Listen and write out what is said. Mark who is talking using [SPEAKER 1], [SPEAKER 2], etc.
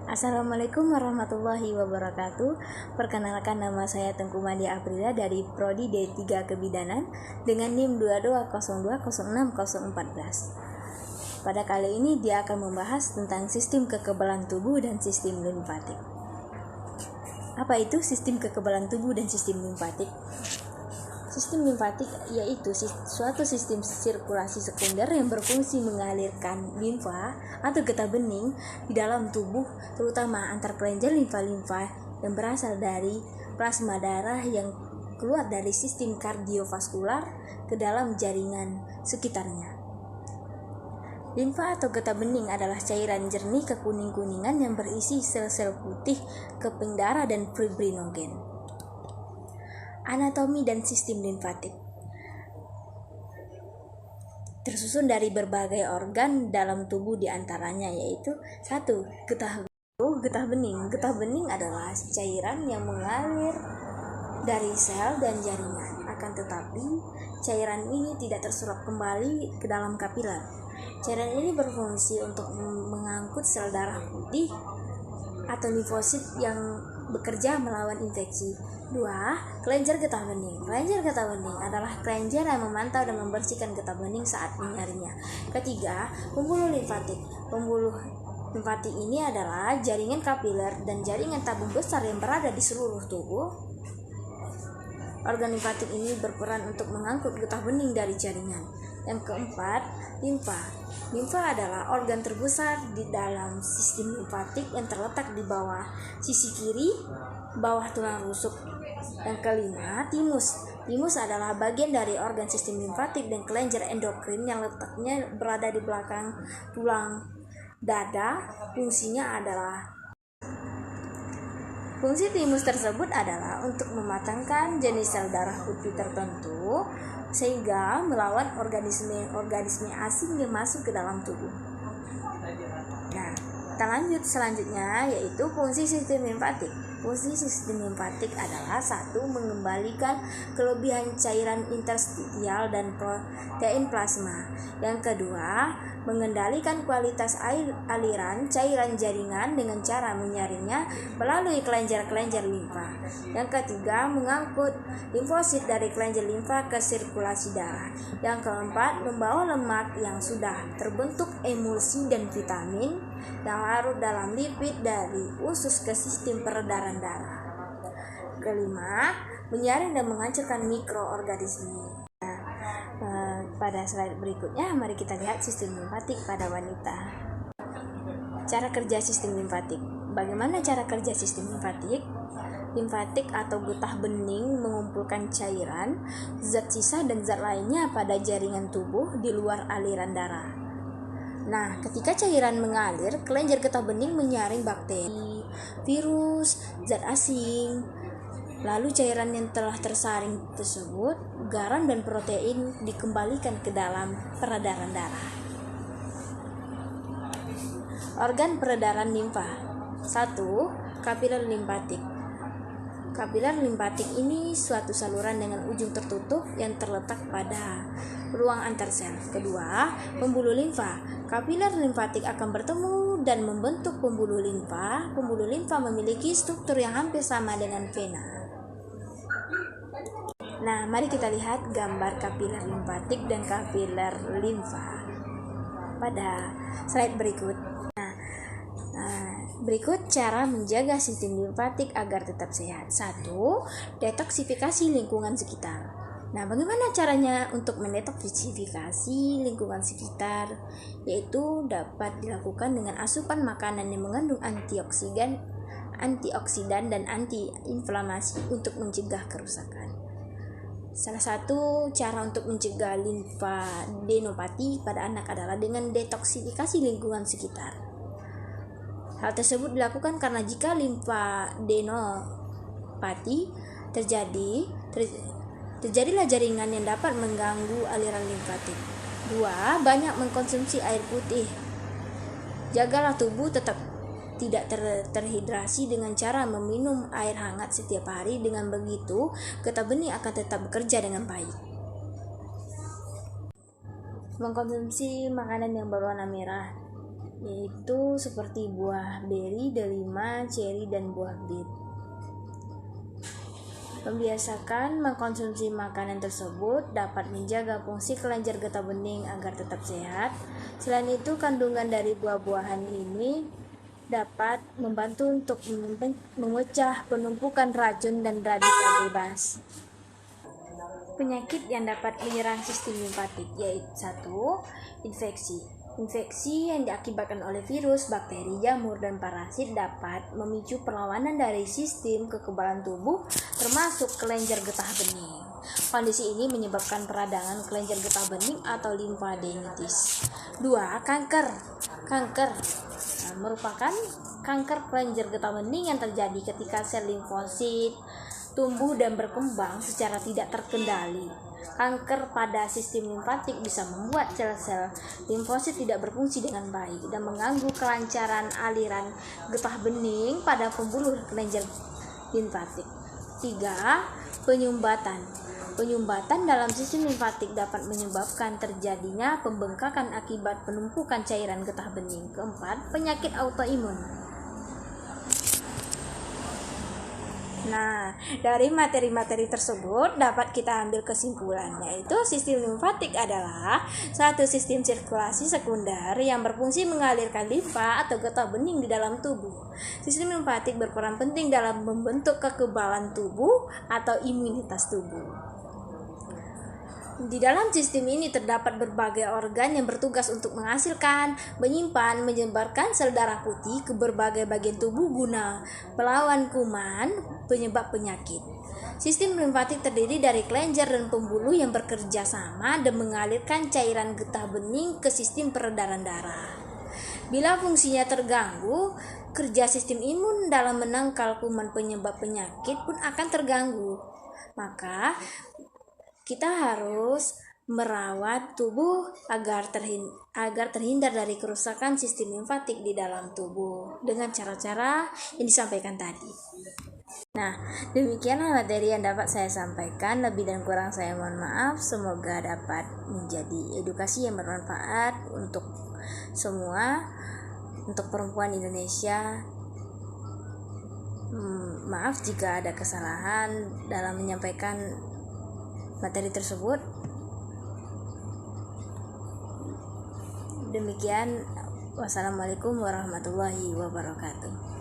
[SPEAKER 1] Assalamualaikum warahmatullahi wabarakatuh. Perkenalkan, nama saya Tengku Madia Aprila dari Prodi D3 Kebidanan dengan NIM 2202060014. Pada kali ini dia akan membahas tentang sistem kekebalan tubuh dan sistem limfatik. Apa itu sistem kekebalan tubuh dan sistem limfatik? Sistem limfatik yaitu suatu sistem sirkulasi sekunder yang berfungsi mengalirkan limfa atau getah bening di dalam tubuh, terutama antar kelenjar limfa-limfa yang berasal dari plasma darah yang keluar dari sistem kardiovaskular ke dalam jaringan sekitarnya. Limfa atau getah bening adalah cairan jernih kekuning-kuningan yang berisi sel-sel putih, keping darah, dan fibrinogen. Anatomi dan sistem limfatik tersusun dari berbagai organ dalam tubuh, diantaranya yaitu 1. Getah bening. Getah bening adalah cairan yang mengalir dari sel dan jaringan, akan tetapi cairan ini tidak terserap kembali ke dalam kapiler. Cairan ini berfungsi untuk mengangkut sel darah putih atau limfosit yang bekerja melawan infeksi. 2. Kelenjar getah bening. Kelenjar getah bening adalah kelenjar yang memantau dan membersihkan getah bening saat menyaringnya. 3. Pembuluh limfatik. Pembuluh limfatik ini adalah jaringan kapiler dan jaringan tabung besar yang berada di seluruh tubuh. Organ limfatik ini berperan untuk mengangkut getah bening dari jaringan. Yang 4. Limfa. Limfa adalah organ terbesar di dalam sistem limfatik yang terletak di bawah sisi kiri bawah tulang rusuk. Yang 5. Timus. Timus adalah bagian dari organ sistem limfatik dan kelenjar endokrin yang letaknya berada di belakang tulang dada. Fungsi timus tersebut adalah untuk mematangkan jenis sel darah putih tertentu sehingga melawan organisme asing yang masuk ke dalam tubuh. Nah, kita lanjut selanjutnya, yaitu fungsi sistem limfatik. Fungsi sistem limfatik adalah 1. Mengembalikan kelebihan cairan interstitial dan protein plasma. Yang 2. Mengendalikan kualitas aliran cairan jaringan dengan cara menyaringnya melalui kelenjar-kelenjar limfa. Yang 3. Mengangkut limfosit dari kelenjar limfa ke sirkulasi darah. Yang 4. Membawa lemak yang sudah terbentuk emulsi dan vitamin yang larut dalam lipid dari usus ke sistem peredaran darah. 5. Menyaring dan menghancurkan mikroorganisme. Pada slide berikutnya, mari kita lihat sistem limfatik pada wanita. Cara kerja sistem limfatik. Bagaimana cara kerja sistem limfatik? Limfatik atau getah bening mengumpulkan cairan, zat sisa dan zat lainnya pada jaringan tubuh di luar aliran darah. Nah, ketika cairan mengalir, kelenjar getah bening menyaring bakteri, virus, zat asing. Lalu cairan yang telah tersaring tersebut, garam dan protein dikembalikan ke dalam peredaran darah. Organ peredaran limfa. 1. Kapiler limfatik. Kapiler limfatik ini suatu saluran dengan ujung tertutup yang terletak pada ruang antar sel. 2. Pembuluh limfa. Kapiler limfatik akan bertemu dan membentuk pembuluh limfa. Pembuluh limfa memiliki struktur yang hampir sama dengan vena. Nah, mari kita lihat gambar kapiler limfatik dan kapiler limfa pada slide berikut. Berikut cara menjaga sistem limfatik agar tetap sehat. 1. Detoksifikasi lingkungan sekitar. Nah, bagaimana caranya untuk mendetoksifikasi lingkungan sekitar? Yaitu dapat dilakukan dengan asupan makanan yang mengandung antioksidan dan antiinflamasi untuk mencegah kerusakan. Salah satu cara untuk mencegah limfadenopati pada anak adalah dengan detoksifikasi lingkungan sekitar. Hal tersebut dilakukan karena jika limfadenopati terjadilah jaringan yang dapat mengganggu aliran limfatik. 2. Banyak mengkonsumsi air putih. Jagalah tubuh tetap tidak terhidrasi dengan cara meminum air hangat setiap hari. Dengan begitu, getah bening akan tetap bekerja dengan baik. Mengkonsumsi makanan yang berwarna merah. yaitu seperti buah beri, delima, ceri, dan buah bit. Membiasakan mengkonsumsi makanan tersebut dapat menjaga fungsi kelenjar getah bening agar tetap sehat. Selain itu, kandungan dari buah-buahan ini dapat membantu untuk memecah penumpukan racun dan radikal bebas. Penyakit yang dapat menyerang sistem limfatik yaitu 1. Infeksi. Infeksi yang diakibatkan oleh virus, bakteri, jamur, dan parasit dapat memicu perlawanan dari sistem kekebalan tubuh termasuk kelenjar getah bening. Kondisi ini menyebabkan peradangan kelenjar getah bening atau limfadenitis. 2. Kanker. Kanker merupakan kanker kelenjar getah bening yang terjadi ketika sel limfosit tumbuh dan berkembang secara tidak terkendali. Kanker pada sistem limfatik bisa membuat sel-sel limfosit tidak berfungsi dengan baik dan mengganggu kelancaran aliran getah bening pada pembuluh kelenjar limfatik. 3. Penyumbatan. Penyumbatan dalam sistem limfatik dapat menyebabkan terjadinya pembengkakan akibat penumpukan cairan getah bening. 4. Penyakit autoimun. Nah, dari materi-materi tersebut dapat kita ambil kesimpulan, yaitu sistem limfatik adalah satu sistem sirkulasi sekunder yang berfungsi mengalirkan limfa atau getah bening di dalam tubuh. Sistem limfatik berperan penting dalam membentuk kekebalan tubuh atau imunitas tubuh. Di dalam sistem ini terdapat berbagai organ yang bertugas untuk menghasilkan, menyimpan, menyebarkan sel darah putih ke berbagai bagian tubuh guna melawan kuman penyebab penyakit. Sistem limfatik terdiri dari kelenjar dan pembuluh yang bekerja sama dan mengalirkan cairan getah bening ke sistem peredaran darah. Bila fungsinya terganggu, kerja sistem imun dalam menangkal kuman penyebab penyakit pun akan terganggu. Maka kita harus merawat tubuh agar terhindar dari kerusakan sistem limfatik di dalam tubuh dengan cara-cara yang disampaikan tadi. Nah, demikianlah materi yang dapat saya sampaikan. Lebih dan kurang saya mohon maaf. Semoga dapat menjadi edukasi yang bermanfaat untuk semua, untuk perempuan Indonesia. Maaf jika ada kesalahan dalam menyampaikan materi tersebut. Demikian, wassalamualaikum warahmatullahi wabarakatuh.